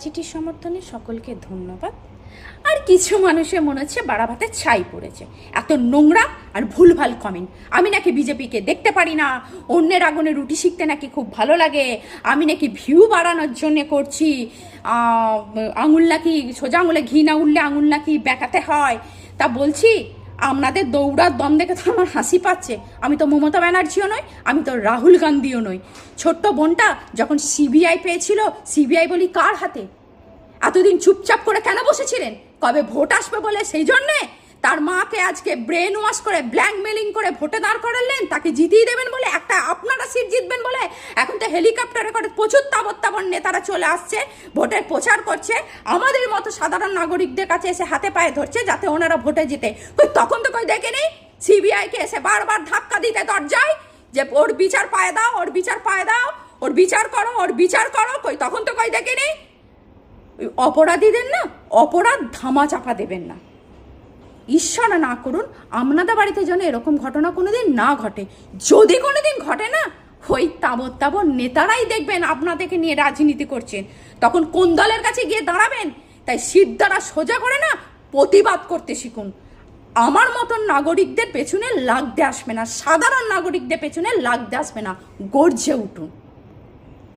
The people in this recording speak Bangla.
চিঠির সমর্থনে সকলকে ধন্যবাদ। আর কিছু মানুষের মনে হচ্ছে বাড়াভাতে ছাই পড়েছে, এত নোংরা আর ভুলভাল কমেন্ট। আমি নাকি বিজেপিকে দেখতে পারি না, অন্যের আগুনে রুটি শিখতে নাকি খুব ভালো লাগে, আমি নাকি ভিউ বাড়ানোর জন্যে করছি, আঙুল নাকি সোজা আঙুলে ঘি না উঠলে আঙুল নাকি বেঁকাতে হয়। তা বলছি, আপনাদের দৌড়ার দম দেখে তো আমার হাসি পাচ্ছে। আমি তো মমতা ব্যানার্জিও নই, আমি তো রাহুল গান্ধীও নই। ছোট্ট বোনটা যখন সিবিআই পেয়েছিল, সিবিআই বলি কার হাতে? এতদিন চুপচাপ করে কেন বসেছিলেন? কবে ভোট আসবে বলে সেই জন্যে তার মাকে আজকে ব্রেন ওয়াশ করে ব্ল্যাকমেলিং করে ভোটে দাঁড় করালেন, তাকে জিতিয়ে দেবেন বলে, একটা আপনারা সিট জিতবেন বলে। এখন তো হেলিকপ্টারে করে প্রচুর তাবর নেতারা চলে আসছে, ভোটের প্রচার করছে, আমাদের মতো সাধারণ নাগরিকদের কাছে এসে হাতে পায়ে ধরছে যাতে ওনারা ভোটে জিতে। তখন তো কই দেখে নেই সিবিআইকে এসে বারবার ধাক্কা দিতে দরজায় যে ওর বিচার পায় দাও, ওর বিচার পায় দাও, ওর বিচার করো, ওর বিচার করো। কই তখন তো কই দেখে নেই। অপরাধীদের না অপরাধ ধামা চাপা দেবেন না, ঈশ্বর না করুন আপনাদের বাড়িতে যেন এরকম ঘটনা কোনোদিন না ঘটে। যদি কোনোদিন ঘটে না, ওই তাবর নেতারাই দেখবেন আপনাদেরকে নিয়ে রাজনীতি করছেন, তখন কোন দলের কাছে গিয়ে দাঁড়াবেন। তাই সিদ্ধারা সোজা করে না প্রতিবাদ করতে শিখুন। আমার মতন নাগরিকদের পেছনে লাগতে আসবে না, সাধারণ নাগরিকদের পেছনে লাগতে আসবে না, গর্জে উঠুন।